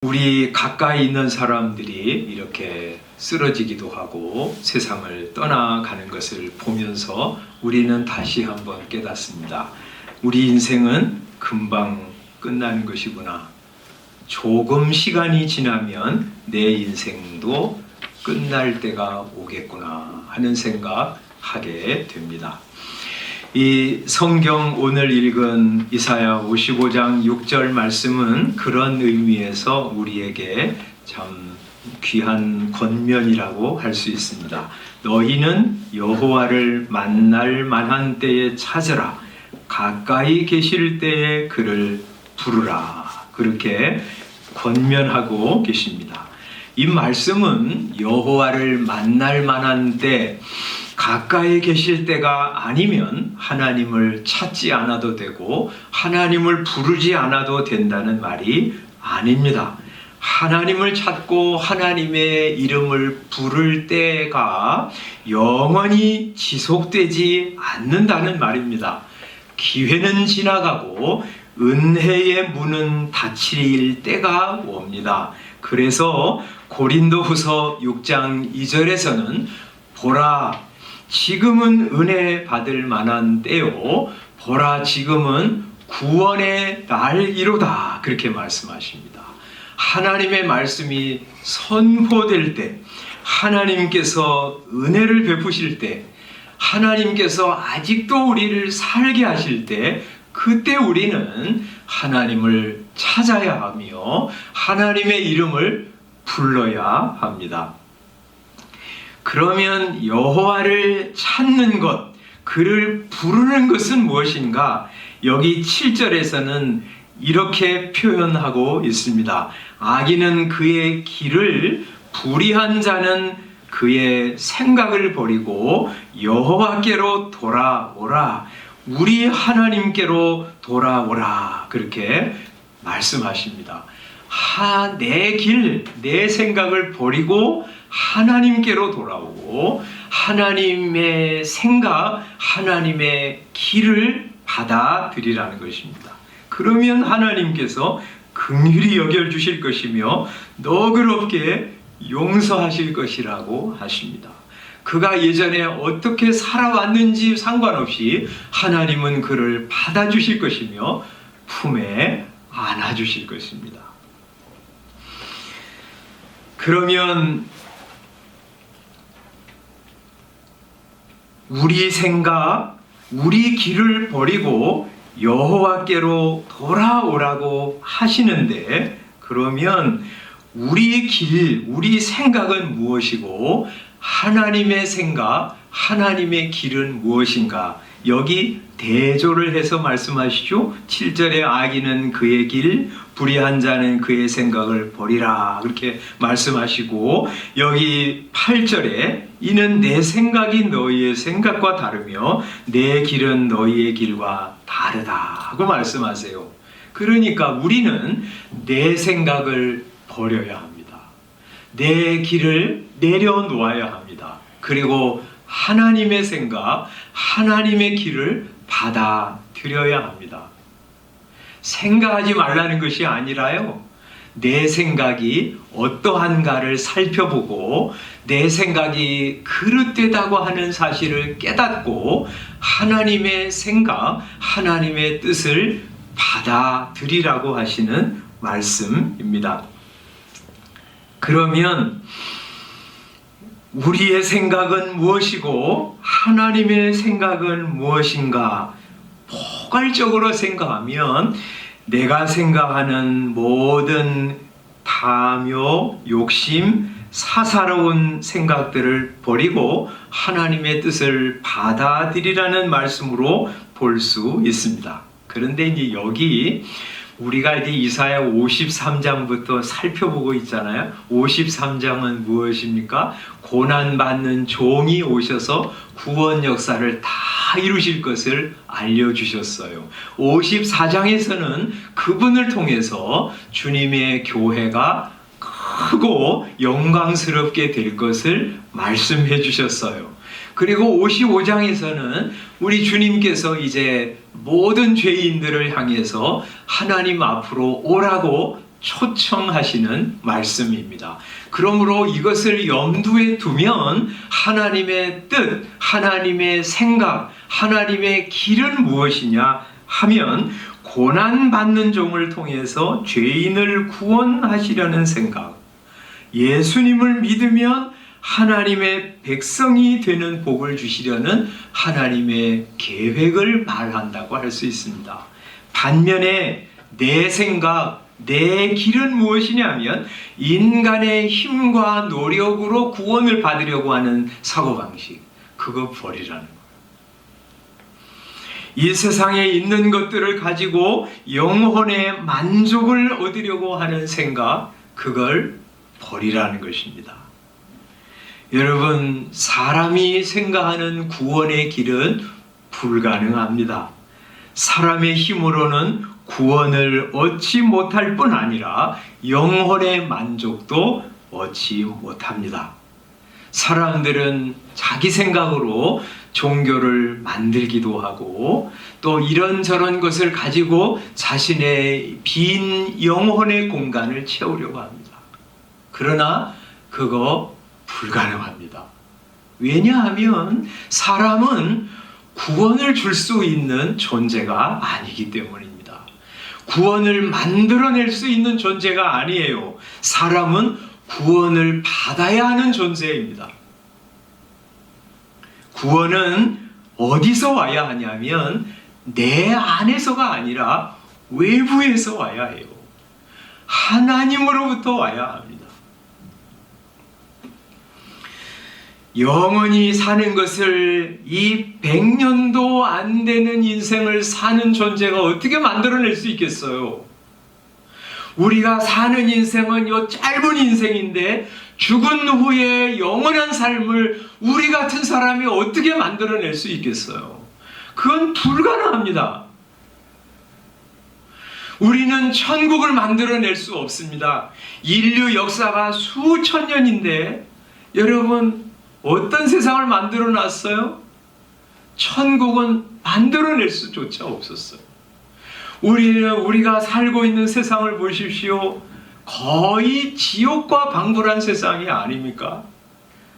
우리 가까이 있는 사람들이 이렇게 쓰러지기도 하고 세상을 떠나가는 것을 보면서 우리는 다시 한번 깨닫습니다. 우리 인생은 금방 끝나는 것이구나. 조금 시간이 지나면 내 인생도 끝날 때가 오겠구나 하는 생각하게 됩니다. 이 성경 오늘 읽은 이사야 55장 6절 말씀은 그런 의미에서 우리에게 참 귀한 권면이라고 할 수 있습니다. 너희는 여호와를 만날 만한 때에 찾으라. 가까이 계실 때에 그를 부르라. 그렇게 권면하고 계십니다. 이 말씀은 여호와를 만날 만한 때, 가까이 계실 때가 아니면 하나님을 찾지 않아도 되고 하나님을 부르지 않아도 된다는 말이 아닙니다. 하나님을 찾고 하나님의 이름을 부를 때가 영원히 지속되지 않는다는 말입니다. 기회는 지나가고 은혜의 문은 닫힐 때가 옵니다. 그래서 고린도후서 6장 2절에서는 보라, 지금은 은혜 받을 만한 때요, 보라 지금은 구원의 날이로다, 그렇게 말씀하십니다. 하나님의 말씀이 선포될 때, 하나님께서 은혜를 베푸실 때, 하나님께서 아직도 우리를 살게 하실 때, 그때 우리는 하나님을 찾아야 하며 하나님의 이름을 불러야 합니다. 그러면 여호와를 찾는 것, 그를 부르는 것은 무엇인가? 여기 7절에서는 이렇게 표현하고 있습니다. 악인은 그의 길을, 불의한 자는 그의 생각을 버리고 여호와께로 돌아오라. 우리 하나님께로 돌아오라. 그렇게 말씀하십니다. 내 길, 내 생각을 버리고 하나님께로 돌아오고 하나님의 생각, 하나님의 길을 받아들이라는 것입니다. 그러면 하나님께서 긍휼히 여겨주실 것이며 너그럽게 용서하실 것이라고 하십니다. 그가 예전에 어떻게 살아왔는지 상관없이 하나님은 그를 받아주실 것이며 품에 안아주실 것입니다. 그러면 우리 생각, 우리 길을 버리고 여호와께로 돌아오라고 하시는데, 그러면 우리 길, 우리 생각은 무엇이고 하나님의 생각, 하나님의 길은 무엇인가? 여기 대조를 해서 말씀하시죠. 7절에 악인은 그의 길, 불의한 자는 그의 생각을 버리라, 그렇게 말씀하시고, 여기 8절에 이는 내 생각이 너희의 생각과 다르며 내 길은 너희의 길과 다르다 하고 말씀하세요. 그러니까 우리는 내 생각을 버려야 합니다. 내 길을 내려놓아야 합니다. 그리고 하나님의 생각, 하나님의 길을 받아들여야 합니다. 생각하지 말라는 것이 아니라요, 내 생각이 어떠한가를 살펴보고 내 생각이 그릇되다고 하는 사실을 깨닫고 하나님의 생각, 하나님의 뜻을 받아들이라고 하시는 말씀입니다. 그러면 우리의 생각은 무엇이고 하나님의 생각은 무엇인가? 포괄적으로 생각하면 내가 생각하는 모든 탐욕, 욕심, 사사로운 생각들을 버리고 하나님의 뜻을 받아들이라는 말씀으로 볼 수 있습니다. 그런데 이제 여기 우리가 이제 이사야 53장부터 살펴보고 있잖아요. 53장은 무엇입니까? 고난받는 종이 오셔서 구원 역사를 다 이루실 것을 알려주셨어요. 54장에서는 그분을 통해서 주님의 교회가 크고 영광스럽게 될 것을 말씀해 주셨어요. 그리고 55장에서는 우리 주님께서 이제 모든 죄인들을 향해서 하나님 앞으로 오라고 초청하시는 말씀입니다. 그러므로 이것을 염두에 두면 하나님의 뜻, 하나님의 생각, 하나님의 길은 무엇이냐 하면 고난받는 종을 통해서 죄인을 구원하시려는 생각, 예수님을 믿으면 하나님의 백성이 되는 복을 주시려는 하나님의 계획을 말한다고 할 수 있습니다. 반면에 내 생각, 내 길은 무엇이냐면 인간의 힘과 노력으로 구원을 받으려고 하는 사고방식, 그거 버리라는 거예요. 이 세상에 있는 것들을 가지고 영혼의 만족을 얻으려고 하는 생각, 그걸 버리라는 것입니다. 여러분, 사람이 생각하는 구원의 길은 불가능합니다. 사람의 힘으로는 구원을 얻지 못할 뿐 아니라 영혼의 만족도 얻지 못합니다. 사람들은 자기 생각으로 종교를 만들기도 하고 또 이런저런 것을 가지고 자신의 빈 영혼의 공간을 채우려고 합니다. 그러나 그거 불가능합니다. 왜냐하면 사람은 구원을 줄 수 있는 존재가 아니기 때문입니다. 구원을 만들어낼 수 있는 존재가 아니에요. 사람은 구원을 받아야 하는 존재입니다. 구원은 어디서 와야 하냐면 내 안에서가 아니라 외부에서 와야 해요. 하나님으로부터 와야 합니다. 영원히 사는 것을 이 100년도 안 되는 인생을 사는 존재가 어떻게 만들어낼 수 있겠어요? 우리가 사는 인생은 요 짧은 인생인데 죽은 후에 영원한 삶을 우리 같은 사람이 어떻게 만들어낼 수 있겠어요? 그건 불가능합니다. 우리는 천국을 만들어낼 수 없습니다. 인류 역사가 수천 년인데 여러분 어떤 세상을 만들어 놨어요? 천국은 만들어낼 수조차 없었어요. 우리가 살고 있는 세상을 보십시오. 거의 지옥과 방불한 세상이 아닙니까?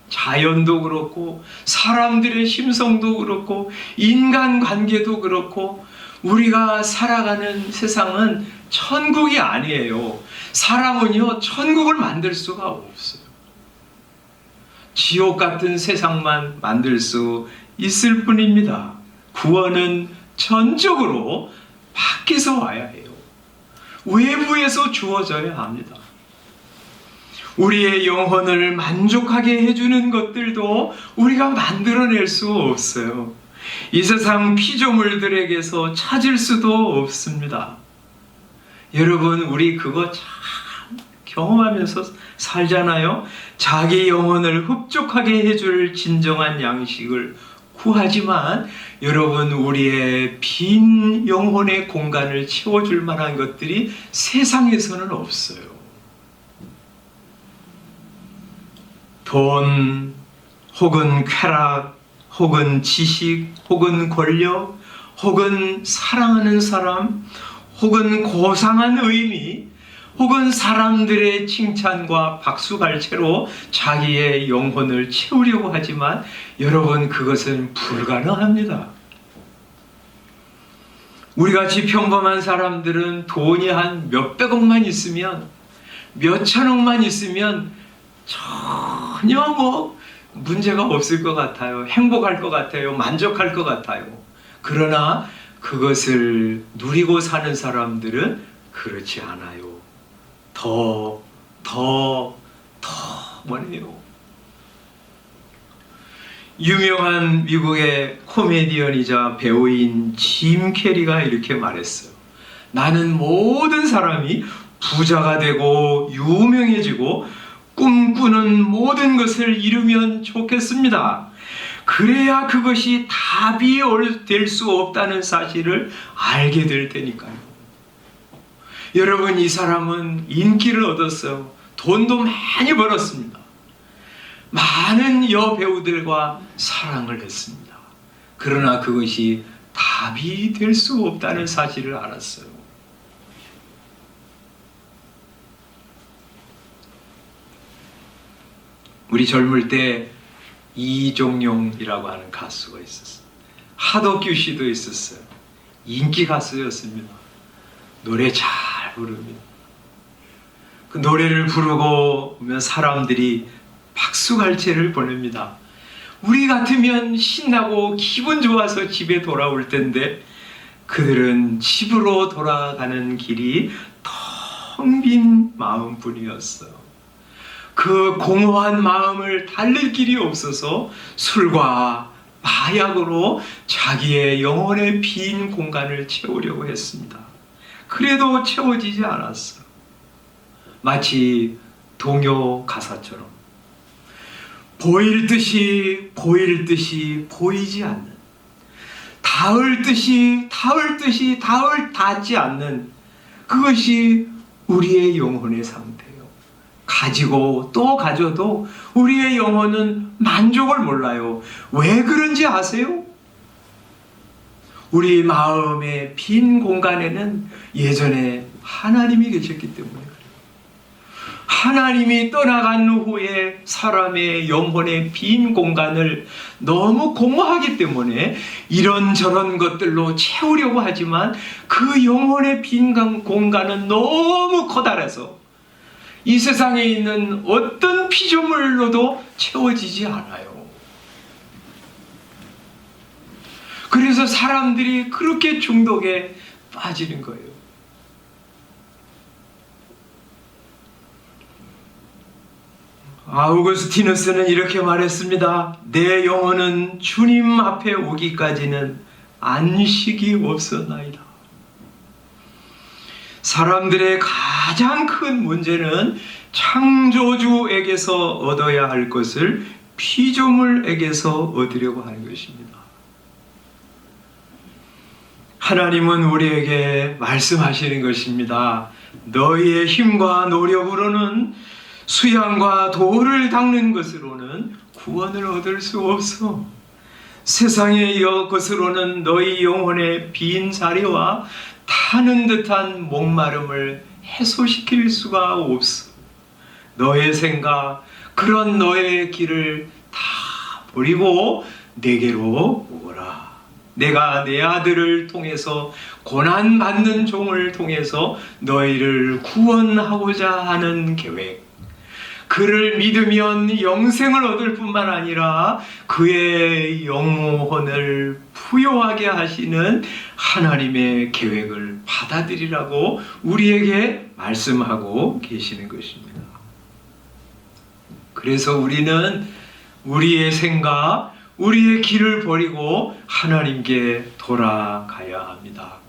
자연도 그렇고 사람들의 심성도 그렇고 인간관계도 그렇고 우리가 살아가는 세상은 천국이 아니에요. 사람은요 천국을 만들 수가 없어요. 지옥 같은 세상만 만들 수 있을 뿐입니다. 구원은 전적으로 밖에서 와야 해요. 외부에서 주어져야 합니다. 우리의 영혼을 만족하게 해주는 것들도 우리가 만들어낼 수 없어요. 이 세상 피조물들에게서 찾을 수도 없습니다. 여러분, 우리 그거 참 경험하면서 살잖아요. 자기 영혼을 흡족하게 해줄 진정한 양식을 구하지만 여러분, 우리의 빈 영혼의 공간을 채워줄 만한 것들이 세상에서는 없어요. 돈, 혹은 쾌락, 혹은 지식, 혹은 권력, 혹은 사랑하는 사람, 혹은 고상한 의미, 혹은 사람들의 칭찬과 박수갈채로 자기의 영혼을 채우려고 하지만 여러분, 그것은 불가능합니다. 우리같이 평범한 사람들은 돈이 한 몇백억만 있으면, 몇천억만 있으면 전혀 문제가 없을 것 같아요. 행복할 것 같아요. 만족할 것 같아요. 그러나 그것을 누리고 사는 사람들은 그렇지 않아요. 더 원해요. 유명한 미국의 코미디언이자 배우인 짐 캐리가 이렇게 말했어요. 나는 모든 사람이 부자가 되고 유명해지고 꿈꾸는 모든 것을 이루면 좋겠습니다. 그래야 그것이 답이 될 수 없다는 사실을 알게 될 테니까요. 여러분, 이 사람은 인기를 얻었어요. 돈도 많이 벌었습니다. 많은 여배우들과 사랑을 했습니다. 그러나 그것이 답이 될 수 없다는 사실을 알았어요. 우리 젊을 때 이종용이라고 하는 가수가 있었어요. 하덕규 씨도 있었어요. 인기 가수였습니다. 노래 잘 부릅니다. 그 노래를 부르고 오면 사람들이 박수갈채를 보냅니다. 우리 같으면 신나고 기분 좋아서 집에 돌아올 텐데 그들은 집으로 돌아가는 길이 텅 빈 마음뿐이었어요. 그 공허한 마음을 달랠 길이 없어서 술과 마약으로 자기의 영혼의 빈 공간을 채우려고 했습니다. 그래도 채워지지 않았어요. 마치 동요 가사처럼 보일 듯이 보이지 않는, 닿을 듯이 닿지 않는, 그것이 우리의 영혼의 상태예요. 가지고 또 가져도 우리의 영혼은 만족을 몰라요. 왜 그런지 아세요? 우리 마음의 빈 공간에는 예전에 하나님이 계셨기 때문에 그래요. 하나님이 떠나간 후에 사람의 영혼의 빈 공간을 너무 공허하기 때문에 이런저런 것들로 채우려고 하지만 그 영혼의 빈 공간은 너무 커다래서 이 세상에 있는 어떤 피조물로도 채워지지 않아요. 그래서 사람들이 그렇게 중독에 빠지는 거예요. 아우구스티누스는 이렇게 말했습니다. 내 영혼은 주님 앞에 오기까지는 안식이 없었나이다. 사람들의 가장 큰 문제는 창조주에게서 얻어야 할 것을 피조물에게서 얻으려고 하는 것입니다. 하나님은 우리에게 말씀하시는 것입니다. 너희의 힘과 노력으로는, 수양과 돌을 닦는 것으로는 구원을 얻을 수 없어. 세상의 것으로는 너희 영혼의 빈 자리와 타는 듯한 목마름을 해소시킬 수가 없어. 너의 생각, 그런 너의 길을 다 버리고 내게로 오라. 내가 내 아들을 통해서, 고난받는 종을 통해서 너희를 구원하고자 하는 계획, 그를 믿으면 영생을 얻을 뿐만 아니라 그의 영혼을 부요하게 하시는 하나님의 계획을 받아들이라고 우리에게 말씀하고 계시는 것입니다. 그래서 우리는 우리의 생각, 우리의 길을 버리고 하나님께 돌아가야 합니다.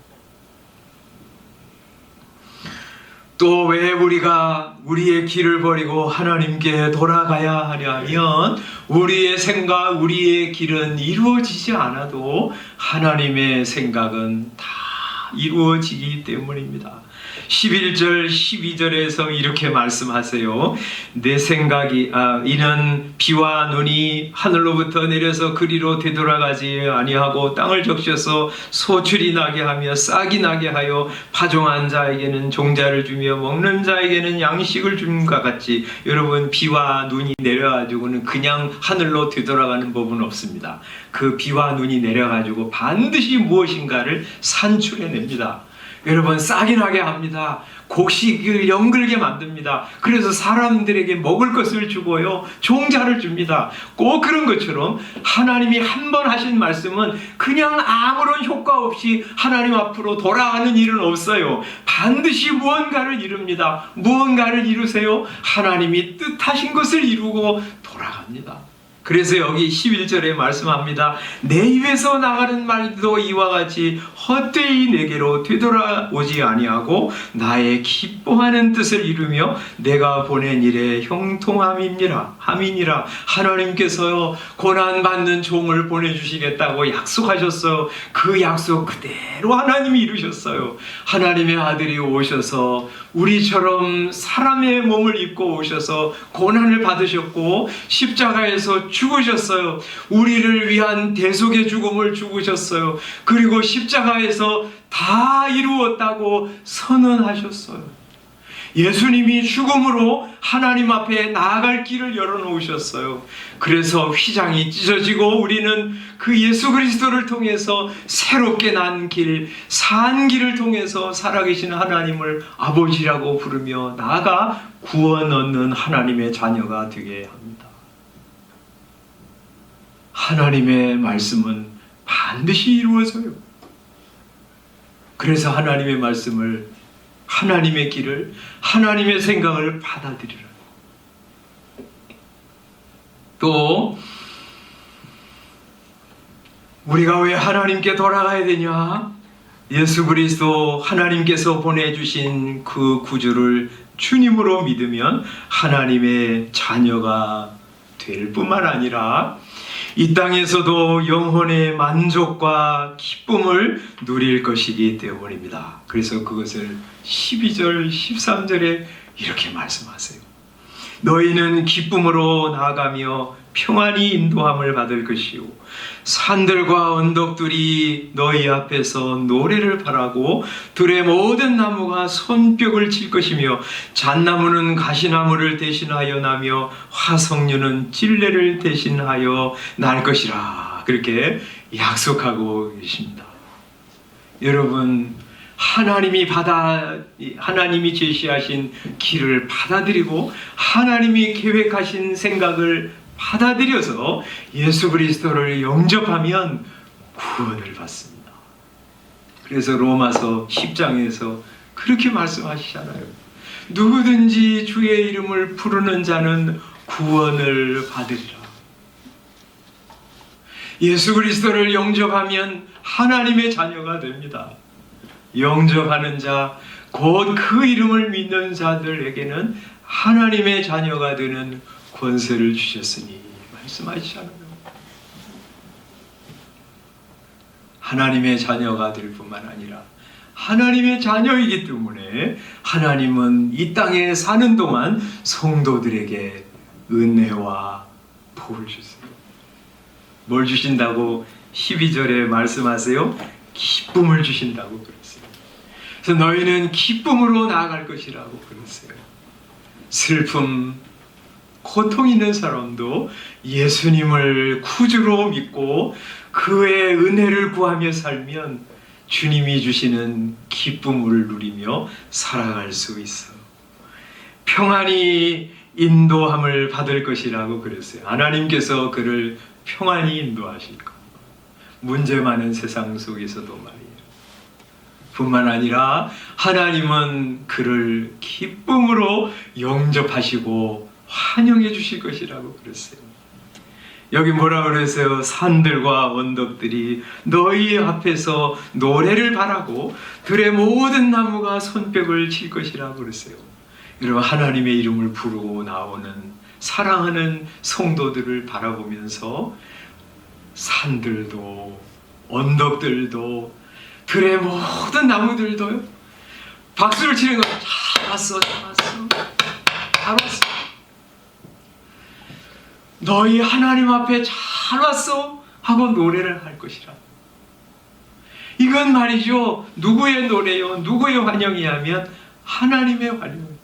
또 왜 우리가 우리의 길을 버리고 하나님께 돌아가야 하냐면 우리의 생각, 우리의 길은 이루어지지 않아도 하나님의 생각은 다 이루어지기 때문입니다. 11절 12절에서 이렇게 말씀하세요. 내 생각이 이는 비와 눈이 하늘로부터 내려서 그리로 되돌아가지 아니하고 땅을 적셔서 소출이 나게 하며 싹이 나게 하여 파종한 자에게는 종자를 주며 먹는 자에게는 양식을 줌과 같이, 여러분, 비와 눈이 내려가지고는 그냥 하늘로 되돌아가는 법은 없습니다. 그 비와 눈이 내려가지고 반드시 무엇인가를 산출해냅니다. 여러분, 싹이 나게 합니다. 곡식을 연글게 만듭니다. 그래서 사람들에게 먹을 것을 주고요, 종자를 줍니다. 꼭 그런 것처럼 하나님이 한 번 하신 말씀은 그냥 아무런 효과 없이 하나님 앞으로 돌아가는 일은 없어요. 반드시 무언가를 이룹니다. 무언가를 이루세요. 하나님이 뜻하신 것을 이루고 돌아갑니다. 그래서 여기 11절에 말씀합니다. 내 입에서 나가는 말도 이와 같이 헛되이 내게로 되돌아오지 아니하고 나의 기뻐하는 뜻을 이루며 내가 보낸 일에 형통함이니라. 하나님께서요, 고난받는 종을 보내주시겠다고 약속하셨어요. 그 약속 그대로 하나님이 이루셨어요. 하나님의 아들이 오셔서 우리처럼 사람의 몸을 입고 오셔서 고난을 받으셨고 십자가에서 죽으셨어요. 우리를 위한 대속의 죽음을 죽으셨어요. 그리고 십자가에서 다 이루었다고 선언하셨어요. 예수님이 죽음으로 하나님 앞에 나아갈 길을 열어놓으셨어요. 그래서 휘장이 찢어지고 우리는 그 예수 그리스도를 통해서 새롭게 난 길, 산 길을 통해서 살아계신 하나님을 아버지라고 부르며 나아가 구원 얻는 하나님의 자녀가 되게 합니다. 하나님의 말씀은 반드시 이루어져요. 그래서 하나님의 말씀을, 하나님의 길을, 하나님의 생각을 받아들이라. 또 우리가 왜 하나님께 돌아가야 되냐? 예수 그리스도 하나님께서 보내주신 그 구주를 주님으로 믿으면 하나님의 자녀가 될 뿐만 아니라 이 땅에서도 영혼의 만족과 기쁨을 누릴 것이기 때문입니다. 그래서 그것을 12절, 13절에 이렇게 말씀하세요. 너희는 기쁨으로 나아가며 평안히 인도함을 받을 것이요 산들과 언덕들이 너희 앞에서 노래를 바라고 들의 모든 나무가 손뼉을 칠 것이며 잣나무는 가시나무를 대신하여 나며 화석류는 찔레를 대신하여 날 것이라. 그렇게 약속하고 계십니다. 여러분, 하나님이 제시하신 길을 받아들이고 하나님이 계획하신 생각을 받아들여서 예수 그리스도를 영접하면 구원을 받습니다. 그래서 로마서 10장에서 그렇게 말씀하시잖아요. 누구든지 주의 이름을 부르는 자는 구원을 받으리라. 예수 그리스도를 영접하면 하나님의 자녀가 됩니다. 영접하는 자, 곧 그 이름을 믿는 자들에게는 하나님의 자녀가 되는 권세를 주셨으니 말씀하시잖아요. 하나님의 자녀가 될 뿐만 아니라 하나님의 자녀이기 때문에 하나님은 이 땅에 사는 동안 성도들에게 은혜와 복을 주세요. 뭘 주신다고 12절에 말씀하세요? 기쁨을 주신다고 그랬어요. 그래서 너희는 기쁨으로 나아갈 것이라고 그랬어요. 슬픔, 고통 있는 사람도 예수님을 구주로 믿고 그의 은혜를 구하며 살면 주님이 주시는 기쁨을 누리며 살아갈 수 있어요. 평안히 인도함을 받을 것이라고 그랬어요. 하나님께서 그를 평안히 인도하실 것. 문제 많은 세상 속에서도 말이에요. 뿐만 아니라 하나님은 그를 기쁨으로 영접하시고 환영해 주실 것이라고 그랬어요. 여기 뭐라 그랬어요? 산들과 언덕들이 너희 앞에서 노래를 바라고 들의 모든 나무가 손뼉을 칠 것이라고 그랬어요. 여러분, 하나님의 이름을 부르고 나오는 사랑하는 성도들을 바라보면서 산들도 언덕들도 들의 모든 나무들도요, 박수를 치는 거예요. 잘 왔어, 잘 왔어, 잘 왔어. 너희 하나님 앞에 잘 왔어 하고 노래를 할 것이라. 이건 말이죠, 누구의 노래요, 누구의 환영이 하면 하나님의 환영이에요.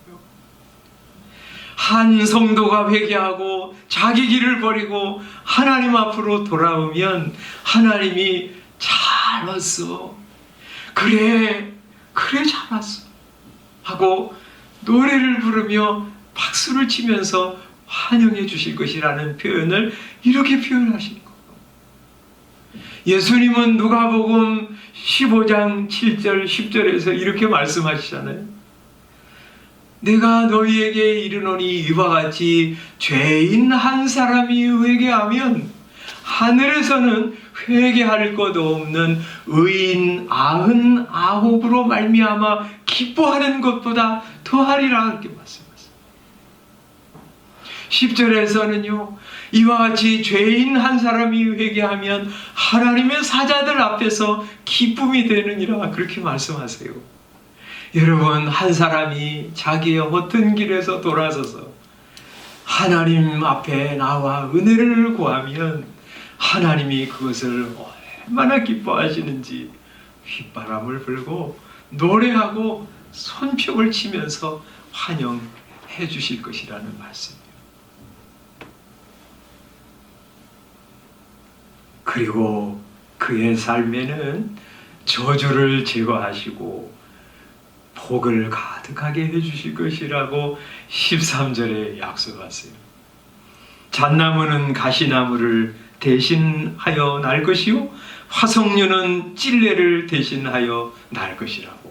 한 성도가 회개하고 자기 길을 버리고 하나님 앞으로 돌아오면 하나님이 잘 왔어, 그래 잘 왔어 하고 노래를 부르며 박수를 치면서 환영해 주실 것이라는 표현을 이렇게 표현하신 거예요. 예수님은 누가복음 15장 7절 10절에서 이렇게 말씀하시잖아요. 내가 너희에게 이르노니 이와 같이 죄인 한 사람이 회개하면 하늘에서는 회개할 것 없는 의인 99으로 말미암아 기뻐하는 것보다 더하리라. 이렇게 말씀하셨어요. 10절에서는요, 이와 같이 죄인 한 사람이 회개하면 하나님의 사자들 앞에서 기쁨이 되느니라. 그렇게 말씀하세요. 여러분, 한 사람이 자기의 허튼 길에서 돌아서서 하나님 앞에 나와 은혜를 구하면 하나님이 그것을 얼마나 기뻐하시는지 휘바람을 불고 노래하고 손뼉을 치면서 환영해 주실 것이라는 말씀이에요. 그리고 그의 삶에는 저주를 제거하시고 복을 가득하게 해주실 것이라고 13절에 약속하세요. 잣나무는 가시나무를 대신하여 날 것이요 화석류는 찔레를 대신하여 날 것이라고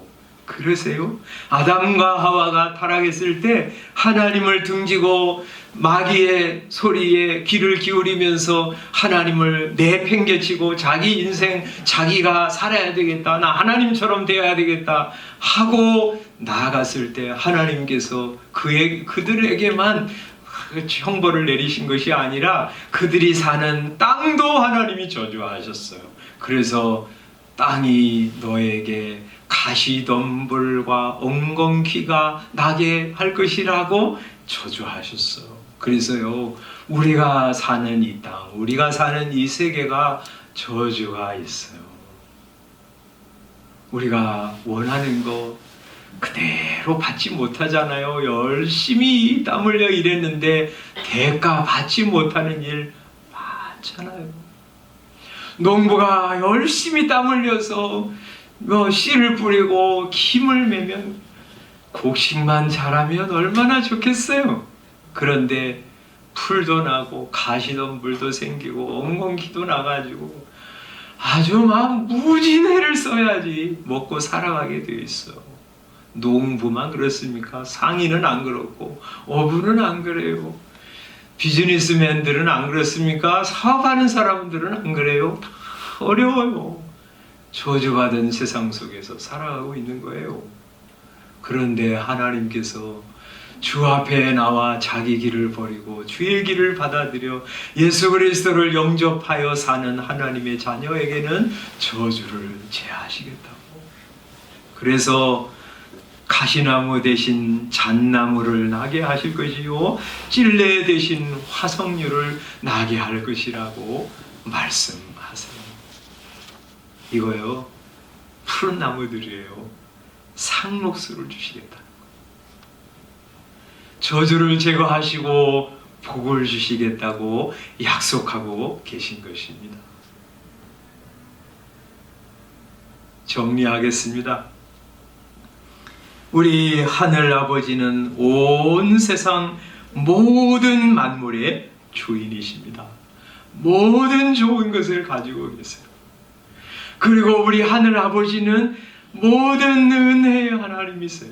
그러세요. 아담과 하와가 타락했을 때 하나님을 등지고 마귀의 소리에 귀를 기울이면서 하나님을 내팽개치고 자기 인생 자기가 살아야 되겠다, 나 하나님처럼 되어야 되겠다 하고 나아갔을 때 하나님께서 그들에게만 형벌을 내리신 것이 아니라 그들이 사는 땅도 하나님이 저주하셨어요. 그래서 땅이 너에게 가시덤불과 엉겅퀴가 나게 할 것이라고 저주하셨어요. 그래서요, 우리가 사는 이 땅, 우리가 사는 이 세계가 저주가 있어요. 우리가 원하는 거 그대로 받지 못하잖아요. 열심히 땀 흘려 일했는데 대가 받지 못하는 일 많잖아요. 농부가 열심히 땀 흘려서 씨를 뿌리고 김을 매면 곡식만 자라면 얼마나 좋겠어요. 그런데 풀도 나고 가시덤불도 생기고 엉겅퀴도 나가지고 아주 막 무진해를 써야지 먹고 살아가게 되어 있어. 농부만 그렇습니까? 상인은 안 그렇고 어부는 안 그래요. 비즈니스맨들은 안 그렇습니까? 사업하는 사람들은 안 그래요. 다 어려워요. 저주받은 세상 속에서 살아가고 있는 거예요. 그런데 하나님께서 주 앞에 나와 자기 길을 버리고 주의 길을 받아들여 예수 그리스도를 영접하여 사는 하나님의 자녀에게는 저주를 제하시겠다고. 그래서 가시나무 대신 잣나무를 나게 하실 것이요 찔레 대신 화석류를 나게 할 것이라고 말씀하세요. 이거요, 푸른 나무들이에요. 상록수를 주시겠다. 저주를 제거하시고 복을 주시겠다고 약속하고 계신 것입니다. 정리하겠습니다. 우리 하늘 아버지는 온 세상 모든 만물의 주인이십니다. 모든 좋은 것을 가지고 계세요. 그리고 우리 하늘 아버지는 모든 은혜의 하나님이세요.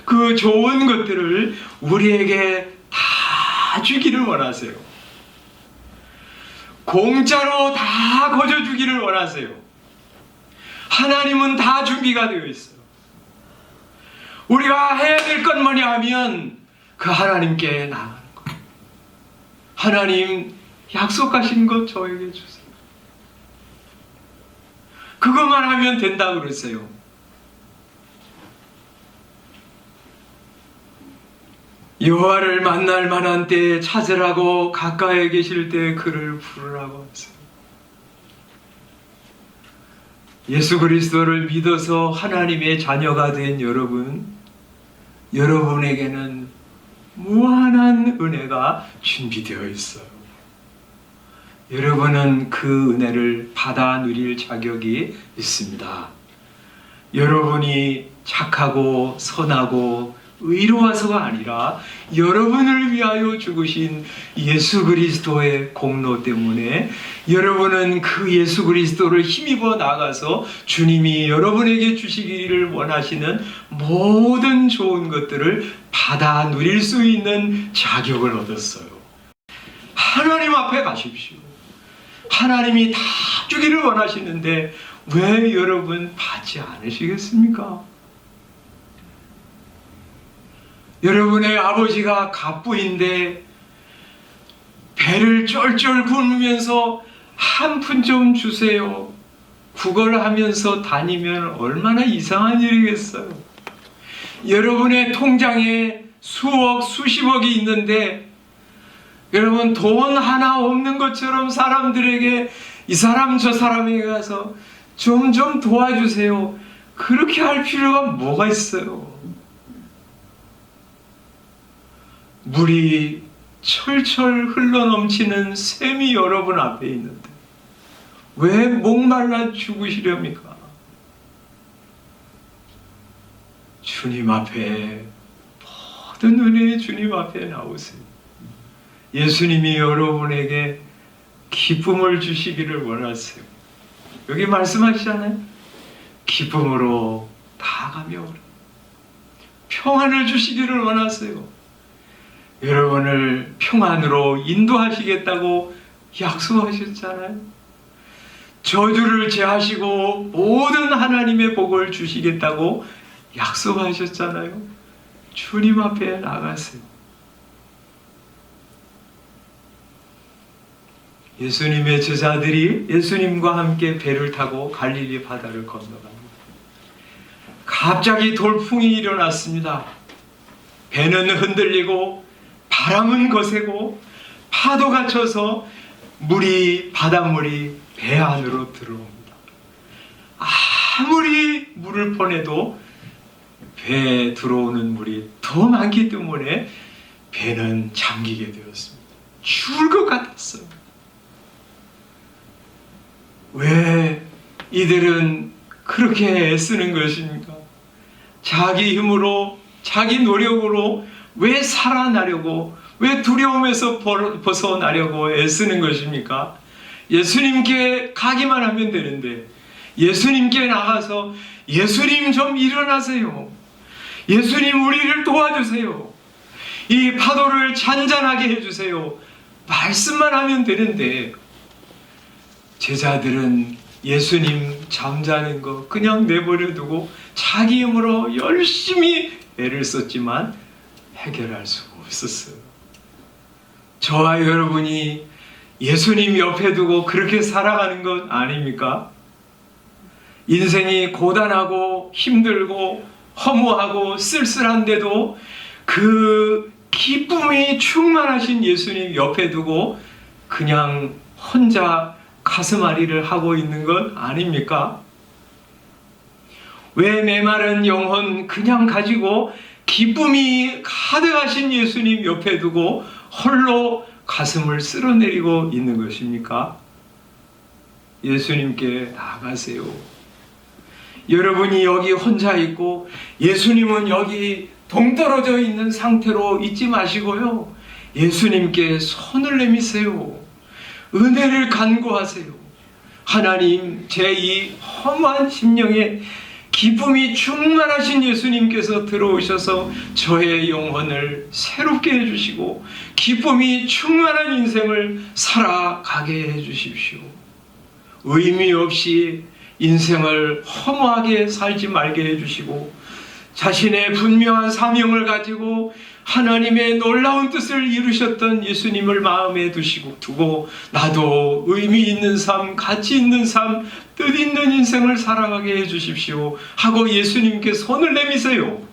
그 좋은 것들을 우리에게 다 주기를 원하세요. 공짜로 다 거저주기를 원하세요. 하나님은 다 준비가 되어 있어요. 우리가 해야 될 건 뭐냐 하면 그 하나님께 나가는 거예요. 하나님 약속하신 것 저에게 주세요. 그것만 하면 된다고 그랬어요. 여호와를 만날 만한 때에 찾으라고 가까이 계실 때 그를 부르라고 하세요. 예수 그리스도를 믿어서 하나님의 자녀가 된 여러분에게는 무한한 은혜가 준비되어 있어요. 여러분은 그 은혜를 받아 누릴 자격이 있습니다. 여러분이 착하고 선하고 의로워서가 아니라 여러분을 위하여 죽으신 예수 그리스도의 공로 때문에 여러분은 그 예수 그리스도를 힘입어 나가서 주님이 여러분에게 주시기를 원하시는 모든 좋은 것들을 받아 누릴 수 있는 자격을 얻었어요. 하나님 앞에 가십시오. 하나님이 다 주기를 원하시는데 왜 여러분 받지 않으시겠습니까? 여러분의 아버지가 갑부인데 배를 쫄쫄 굶으면서 한 푼 좀 주세요. 구걸하면서 다니면 얼마나 이상한 일이겠어요. 여러분의 통장에 수억, 수십억이 있는데 여러분 돈 하나 없는 것처럼 사람들에게 이 사람 저 사람에게 가서 좀 도와주세요. 그렇게 할 필요가 뭐가 있어요? 물이 철철 흘러넘치는 샘이 여러분 앞에 있는데 왜 목말라 죽으시렵니까? 주님 앞에, 모든 은혜의 주님 앞에 나오세요. 예수님이 여러분에게 기쁨을 주시기를 원하세요. 여기 말씀하시잖아요. 기쁨으로 다가가며 평안을 주시기를 원하세요. 여러분을 평안으로 인도하시겠다고 약속하셨잖아요. 저주를 제하시고 모든 하나님의 복을 주시겠다고 약속하셨잖아요. 주님 앞에 나가세요. 예수님의 제자들이 예수님과 함께 배를 타고 갈릴리 바다를 건너갑니다. 갑자기 돌풍이 일어났습니다. 배는 흔들리고 바람은 거세고 파도가 쳐서 바닷물이 배 안으로 들어옵니다. 아무리 물을 퍼내도 배에 들어오는 물이 더 많기 때문에 배는 잠기게 되었습니다. 죽을 것 같았어요. 왜 이들은 그렇게 애쓰는 것입니까? 자기 힘으로, 자기 노력으로 왜 살아나려고, 왜 두려움에서 벗어나려고 애쓰는 것입니까? 예수님께 가기만 하면 되는데, 예수님께 나가서 예수님 좀 일어나세요. 예수님 우리를 도와주세요. 이 파도를 잔잔하게 해주세요. 말씀만 하면 되는데, 제자들은 예수님 잠자는 거 그냥 내버려 두고 자기 힘으로 열심히 애를 썼지만 해결할 수가 없었어요. 저와 여러분이 예수님 옆에 두고 그렇게 살아가는 것 아닙니까? 인생이 고단하고 힘들고 허무하고 쓸쓸한데도 그 기쁨이 충만하신 예수님 옆에 두고 그냥 혼자 가슴앓이를 하고 있는 것 아닙니까? 왜 메마른 영혼 그냥 가지고 기쁨이 가득하신 예수님 옆에 두고 홀로 가슴을 쓸어내리고 있는 것입니까? 예수님께 나가세요. 여러분이 여기 혼자 있고 예수님은 여기 동떨어져 있는 상태로 있지 마시고요. 예수님께 손을 내미세요. 은혜를 간구하세요. 하나님, 제 이 허무한 심령에 기쁨이 충만하신 예수님께서 들어오셔서 저의 영혼을 새롭게 해주시고 기쁨이 충만한 인생을 살아가게 해주십시오. 의미 없이 인생을 허무하게 살지 말게 해주시고 자신의 분명한 사명을 가지고 하나님의 놀라운 뜻을 이루셨던 예수님을 마음에 두고 나도 의미 있는 삶, 가치 있는 삶, 뜻 있는 인생을 살아가게 해주십시오 하고 예수님께 손을 내미세요.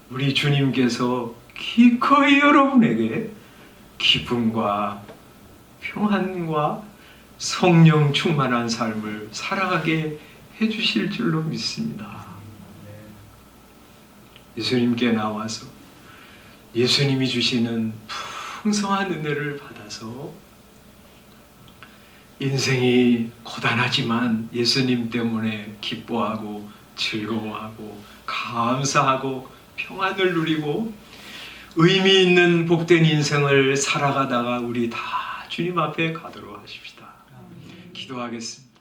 우리 주님께서 기꺼이 여러분에게 기쁨과 평안과 성령 충만한 삶을 살아가게 해주실 줄로 믿습니다. 예수님께 나와서 예수님이 주시는 풍성한 은혜를 받아서 인생이 고단하지만 예수님 때문에 기뻐하고 즐거워하고 감사하고 평안을 누리고 의미 있는 복된 인생을 살아가다가 우리 다 주님 앞에 가도록 하십시다. 기도하겠습니다.